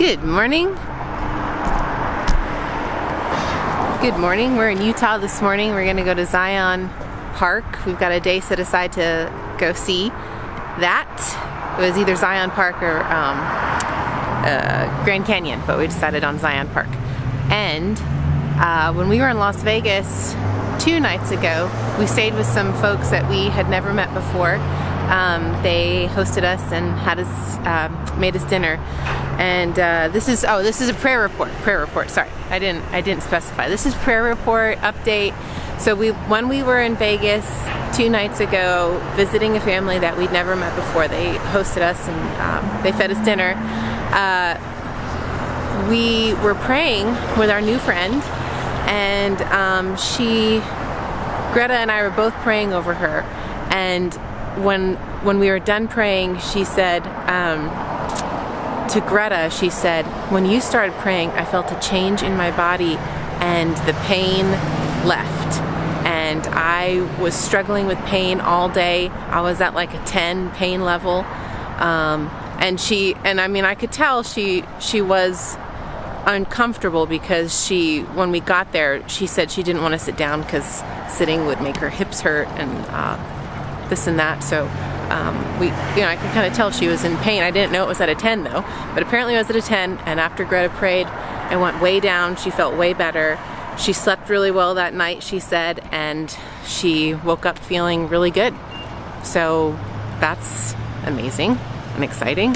Good morning. Good morning. We're in Utah this morning. We're going to go to Zion Park. We've got a day set aside to go see that. It was either Zion Park or Grand Canyon, but we decided on Zion Park. And when we were in Las Vegas 2 nights ago, we stayed with some folks that we had never met before. They hosted us and had us made us dinner. And this is a prayer report. Sorry, I didn't specify. This is prayer report update. So when we were in Vegas 2 nights ago visiting a family that we'd never met before, they hosted us and they fed us dinner. We were praying with our new friend, and Greta and I were both praying over her. And when we were done praying, she said, to Greta, she said, when you started praying, I felt a change in my body and the pain left. And I was struggling with pain all day. I was at like a 10 pain level. And I could tell she was uncomfortable because when we got there, she said she didn't want to sit down because sitting would make her hips hurt and this and that. So I could kind of tell she was in pain. I didn't know it was at a 10 though, but apparently it was at a 10. And after Greta prayed, it went way down. She felt way better. She slept really well that night, she said, and she woke up feeling really good. So that's amazing and exciting.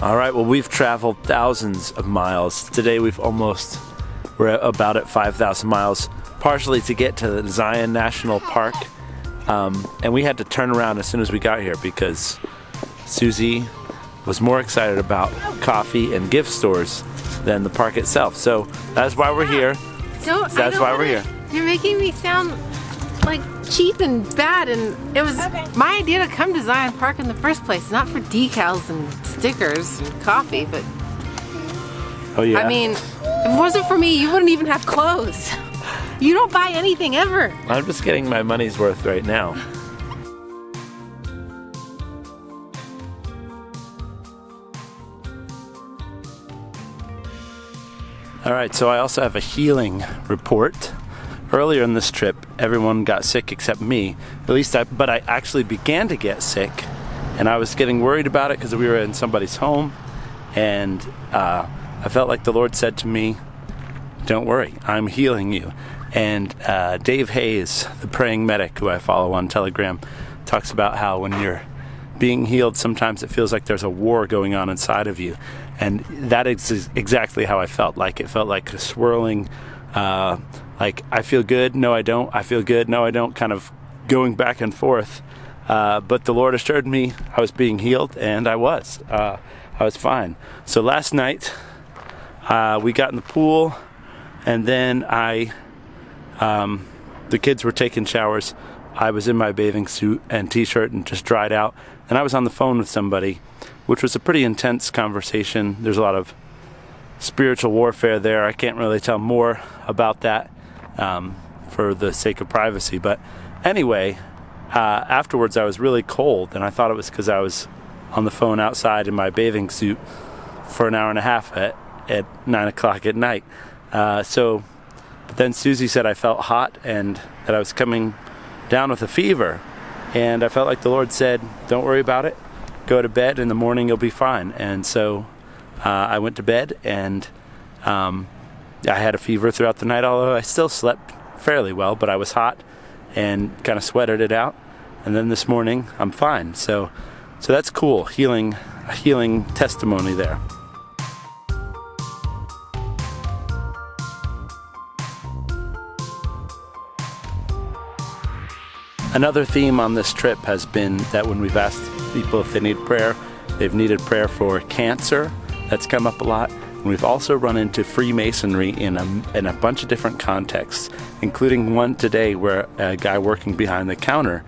All right, well, we've traveled thousands of miles. Today we're about at 5,000 miles, partially to get to the Zion National Park. And we had to turn around as soon as we got here because Susie was more excited about coffee and gift stores than the park itself. So that's why we're here. That's why we're here. You're making me sound like cheap and bad, and it was my idea to come to Zion Park in the first place, not for decals and stickers and coffee, but oh yeah. I mean, if it wasn't for me, you wouldn't even have clothes. You don't buy anything ever. I'm just getting my money's worth right now. All right, so I also have a healing report. Earlier in this trip, everyone got sick except me. But I actually began to get sick, and I was getting worried about it because we were in somebody's home, and I felt like the Lord said to me, "Don't worry, I'm healing you." And Dave Hayes, the praying medic who I follow on Telegram, talks about how when you're being healed, sometimes it feels like there's a war going on inside of you, and that is exactly how I felt. Like it felt like a swirling. Like, I feel good, no I don't, I feel good, no I don't, kind of going back and forth. But the Lord assured me I was being healed, and I was fine. So last night, we got in the pool, and then the kids were taking showers. I was in my bathing suit and t-shirt and just dried out. And I was on the phone with somebody, which was a pretty intense conversation. There's a lot of spiritual warfare there. I can't really tell more about that for the sake of privacy. But anyway, afterwards I was really cold, and I thought it was because I was on the phone outside in my bathing suit for an hour and a half at 9 o'clock at night. But then Susie said I felt hot and that I was coming down with a fever. And I felt like the Lord said, don't worry about it. Go to bed. In the morning you'll be fine. And so I went to bed, and I had a fever throughout the night, although I still slept fairly well, but I was hot and kind of sweated it out. And then this morning, I'm fine. So that's cool, a healing testimony there. Another theme on this trip has been that when we've asked people if they need prayer, they've needed prayer for cancer. That's come up a lot. And we've also run into Freemasonry in a bunch of different contexts, including one today where a guy working behind the counter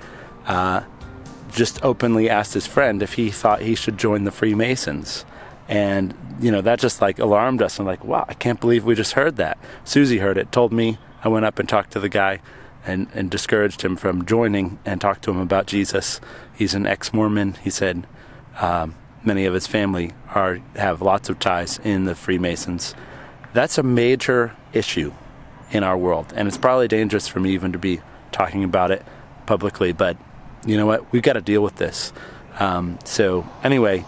just openly asked his friend if he thought he should join the Freemasons. And, that just alarmed us. I'm like, wow, I can't believe we just heard that. Susie heard it, told me. I went up and talked to the guy and discouraged him from joining and talked to him about Jesus. He's an ex-Mormon. He said many of his family have lots of ties in the Freemasons. That's a major issue in our world, and it's probably dangerous for me even to be talking about it publicly, but you know what? We've got to deal with this. So anyway,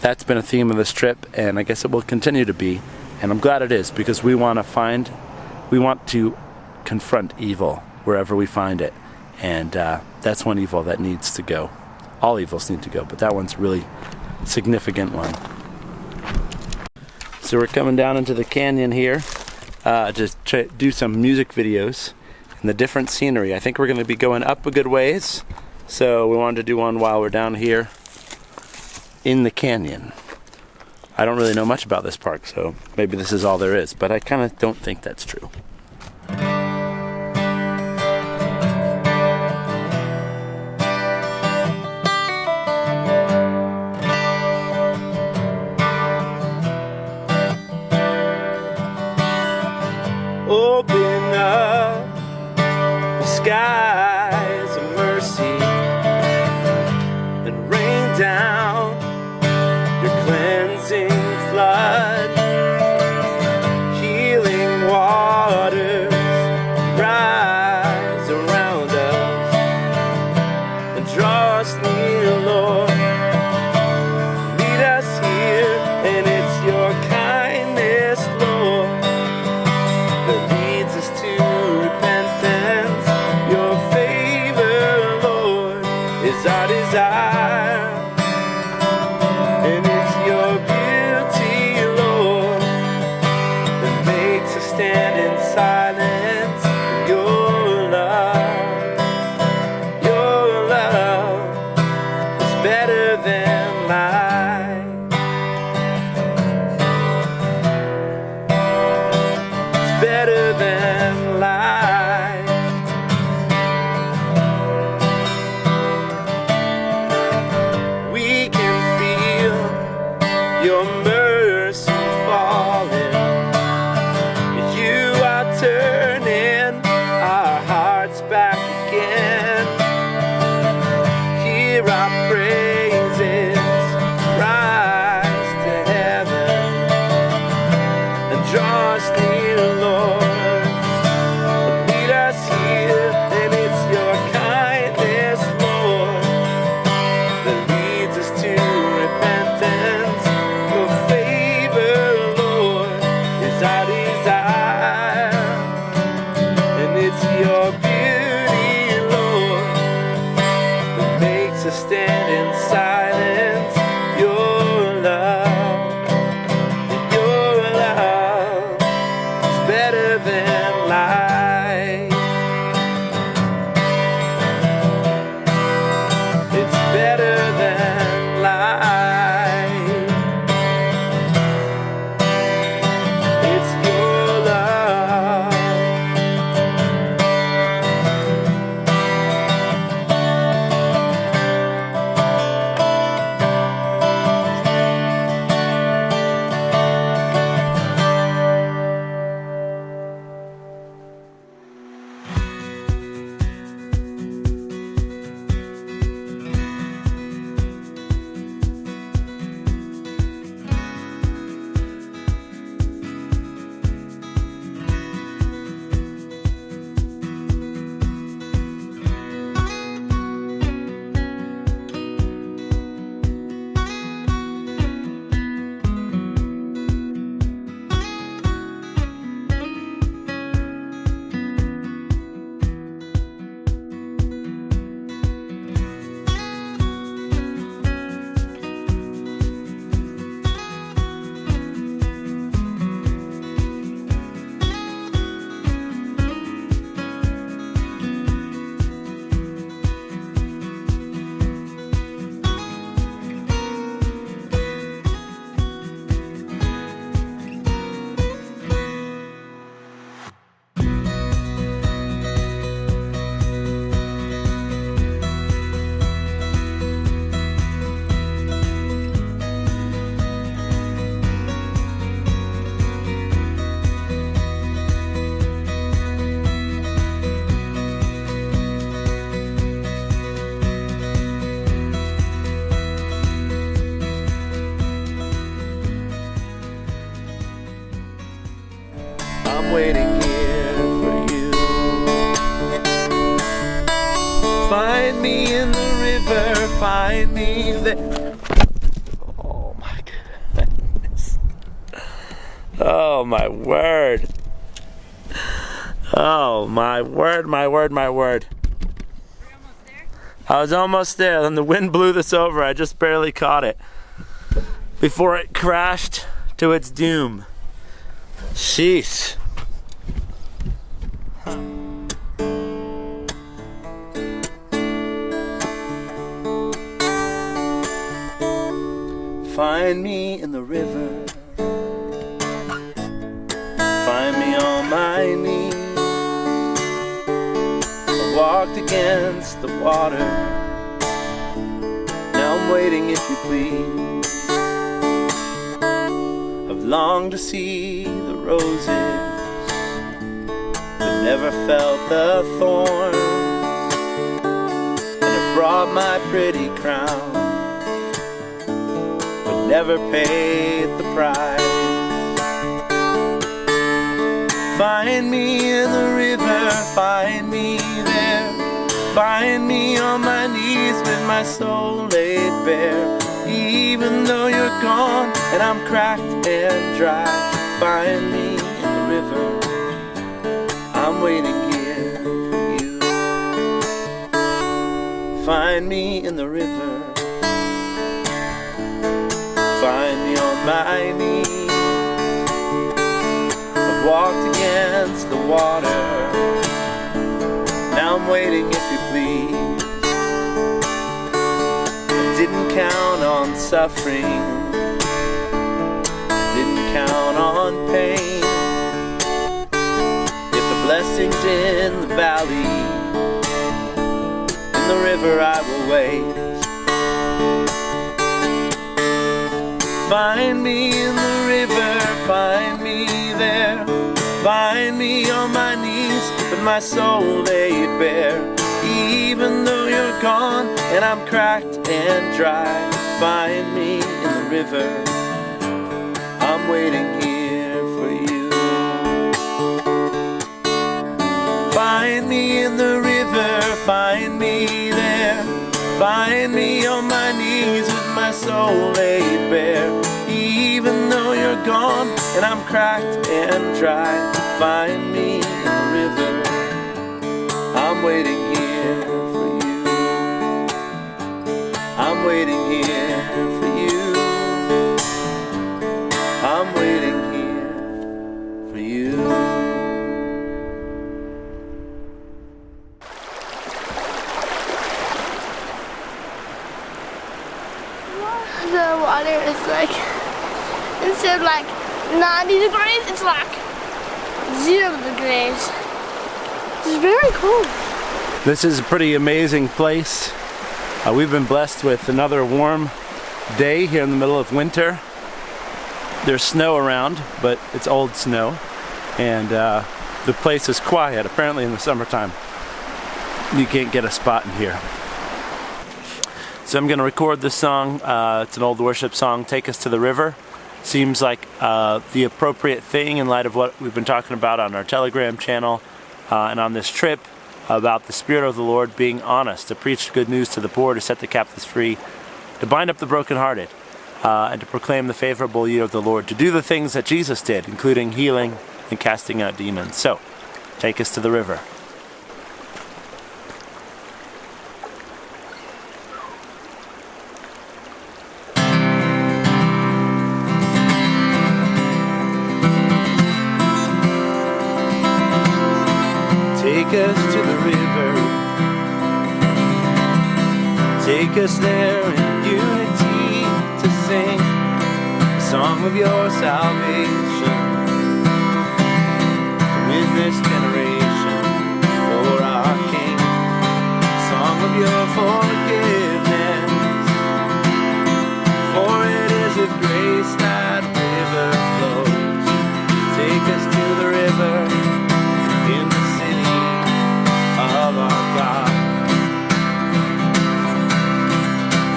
that's been a theme of this trip, and I guess it will continue to be, and I'm glad it is, because we want to confront evil wherever we find it, and that's one evil that needs to go. All evils need to go, but that one's a really significant one. So we're coming down into the canyon here to do some music videos and the different scenery. I think we're going to be going up a good ways, so we wanted to do one while we're down here in the canyon. I don't really know much about this park, so maybe this is all there is, but I kind of don't think that's true. Open up the skies of mercy and rain down your cleansing flood. Healing waters rise around us and draw us near, Lord. Meet us here, and it's your kindness, Lord, that leads us to repentance. Your Find me in the river, find me there. Oh my goodness. Oh my word. Oh my word, my word, my word. Were you almost there? I was almost there, then the wind blew this over. I just barely caught it before it crashed to its doom. Sheesh. Find me in the river, find me on my knees. I walked against the water, now I'm waiting if you please. I've longed to see the roses, but never felt the thorns. And I brought my pretty crown, never paid the price. Find me in the river, find me there. Find me on my knees with my soul laid bare. Even though you're gone and I'm cracked and dry, find me in the river, I'm waiting here for you. Find me in the river, find me on my knees. I've walked against the water, now I'm waiting if you please. I didn't count on suffering, I didn't count on pain. Yet the blessings in the valley, in the river I will wait. Find me in the river, find me there. Find me on my knees with my soul laid bare. Even though you're gone and I'm cracked and dry, find me in the river, I'm waiting here for you. Find me in the river, find me there. Find me on my knees with my soul laid bare. Even though you're gone and I'm cracked and dry, find me in the river, I'm waiting here for you. I'm waiting here for you. I'm waiting here for you. The water is like, instead of like 90 degrees, it's like 0 degrees. It's very cool. This is a pretty amazing place. We've been blessed with another warm day here in the middle of winter. There's snow around, but it's old snow. And the place is quiet. Apparently in the summertime, you can't get a spot in here. So I'm going to record this song. It's an old worship song, Take Us to the River. Seems like the appropriate thing in light of what we've been talking about on our Telegram channel and on this trip about the Spirit of the Lord being on us, to preach good news to the poor, to set the captives free, to bind up the brokenhearted, and to proclaim the favorable year of the Lord, to do the things that Jesus did, including healing and casting out demons. So, take us to the river. Take us to the river, take us there in unity to sing a song of your salvation. In this generation, for our King, a song of your forgiveness. For it is with grace that river flows. Take us to the river in the city of our God.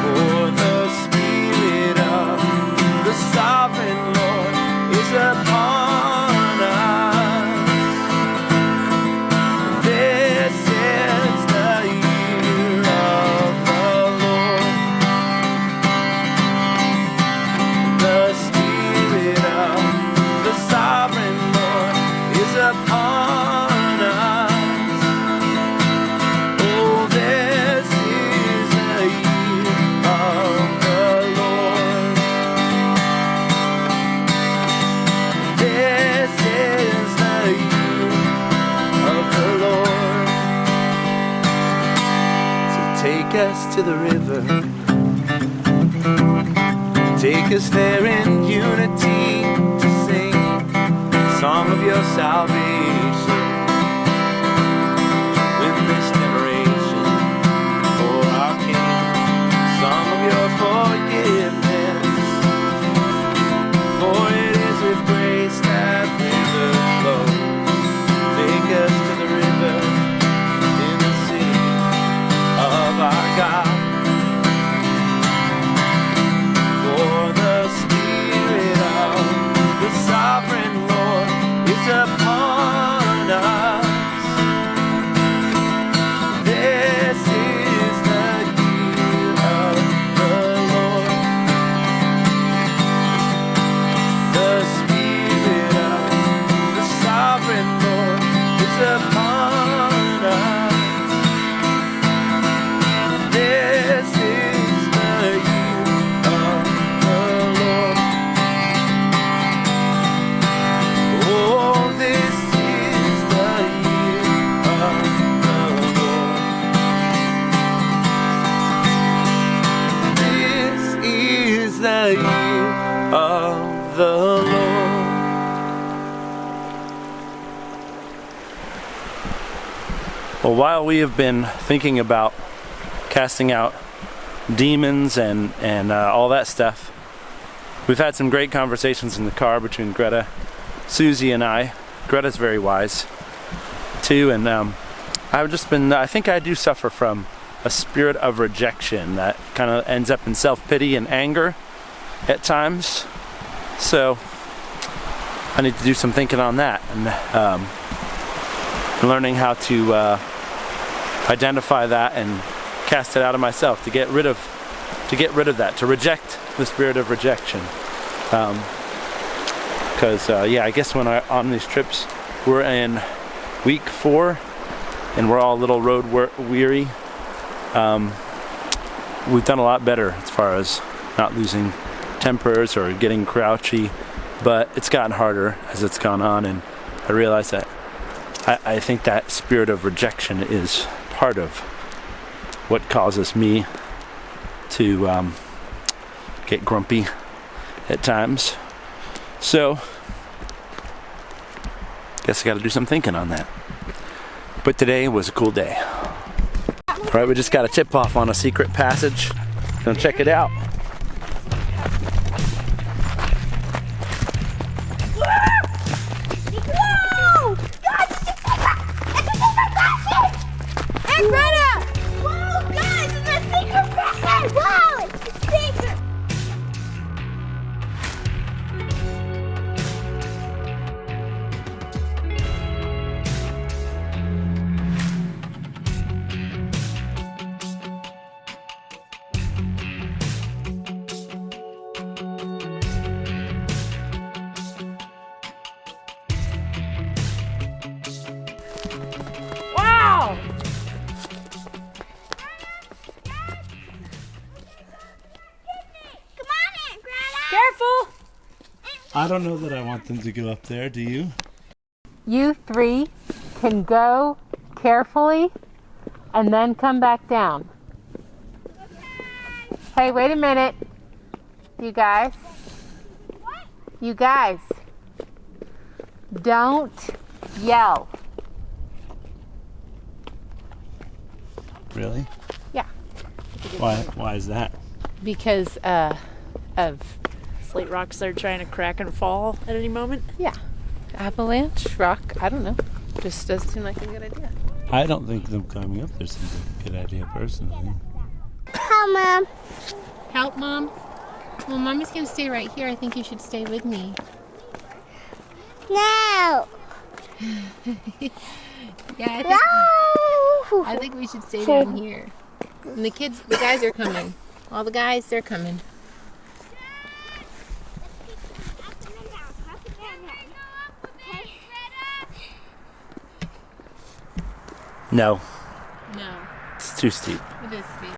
For the Spirit of the sovereign Lord is upon us. us to the river. Take us there in unity to sing the song of your salvation. Win this generation for our King, song of your forgiveness. For it is with grace that rivers flow. Take us to the river in the city of our God. For the Spirit of the Sovereign Lord is upon us. This is the year of the Lord. The Spirit of the Sovereign Lord is upon us. This is the year of the Lord. Oh, this is the year of the Lord. This is the year of the Lord. Well, while we have been thinking about casting out demons and all that stuff, we've had some great conversations in the car between Greta, Susie, and I. Greta's very wise too, and I've just been, I think I do suffer from a spirit of rejection that kind of ends up in self-pity and anger at times. So I need to do some thinking on that, and learning how to identify that and cast it out of myself, to get rid of that, to reject the spirit of rejection. Because I guess when on these trips, we're in week 4 and we're all a little road weary. We've done a lot better as far as not losing tempers or getting grouchy, but it's gotten harder as it's gone on, and I realize that I think that spirit of rejection is part of what causes me to get grumpy at times. So, guess I gotta do some thinking on that. But today was a cool day. Alright, we just got a tip off on a secret passage. Gonna check it out. Hey, Greta! Whoa, guys, it's a secret passage! Wow, it's a secret! Wow! Careful! I don't know that I want them to go up there, do you? You 3 can go carefully and then come back down. Hey, wait a minute. You guys. You guys. Don't yell. Really? Yeah. Why is that? Because of Slate rocks that are trying to crack and fall at any moment. avalanche, rock, I don't know. Just doesn't seem like a good idea. I don't think them climbing up there seems like a good idea personally. Hi, Mom. Help, Mom? Well, Mommy's going to stay right here. I think you should stay with me. No. Yeah, No. I think we should stay down here. And the guys are coming. All the guys, they're coming. No, No, it's too steep. it is steep.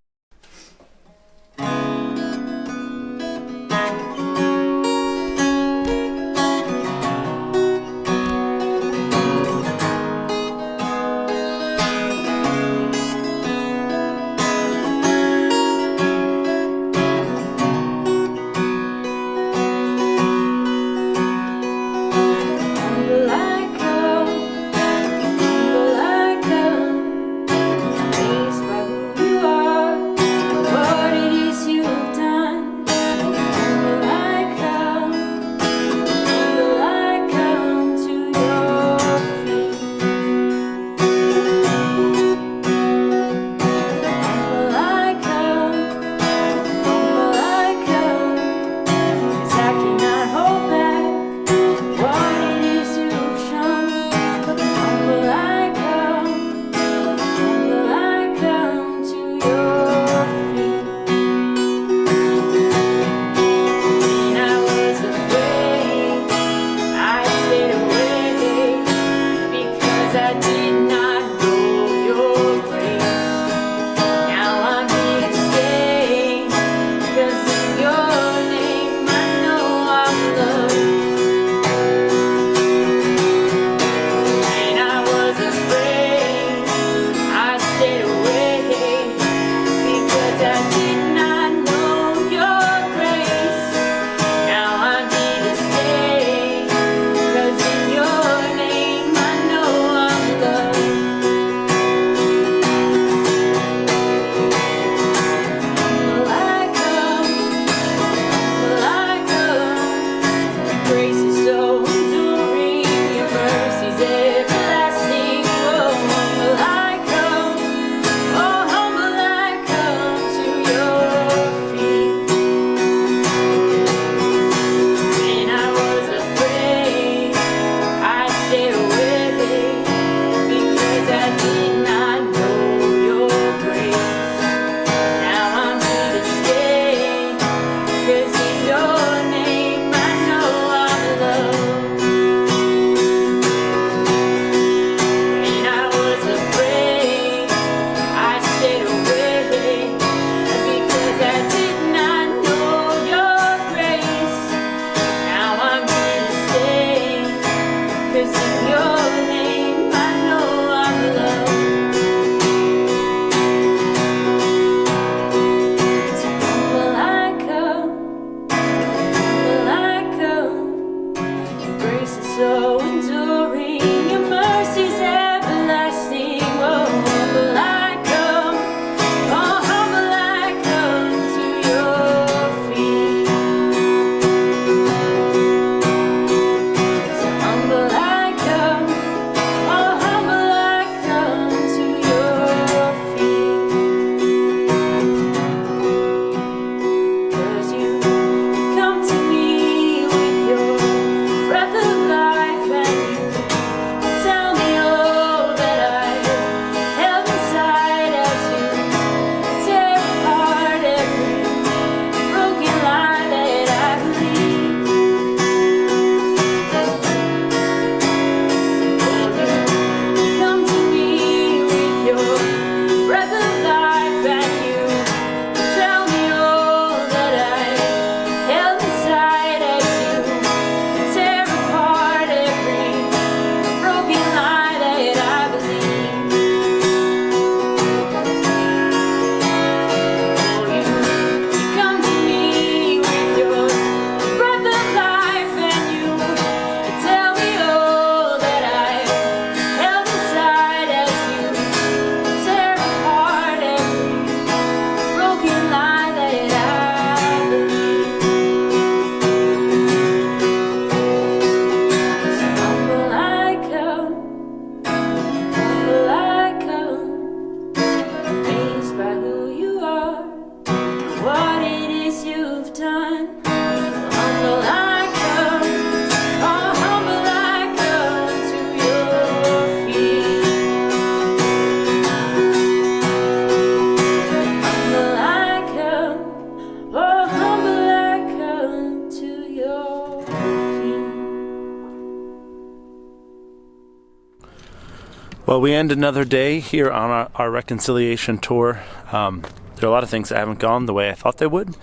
Well, we end another day here on our reconciliation tour. There are a lot of things that haven't gone the way I thought they would,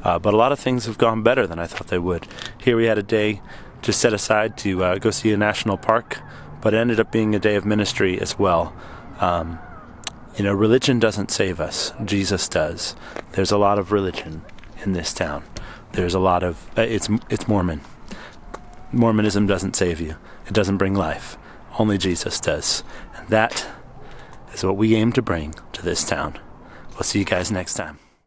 but a lot of things have gone better than I thought they would. Here we had a day just set aside to go see a national park, but it ended up being a day of ministry as well. Religion doesn't save us. Jesus does. There's a lot of religion in this town. There's a lot of... It's Mormon. Mormonism doesn't save you. It doesn't bring life. Only Jesus does. And that is what we aim to bring to this town. We'll see you guys next time.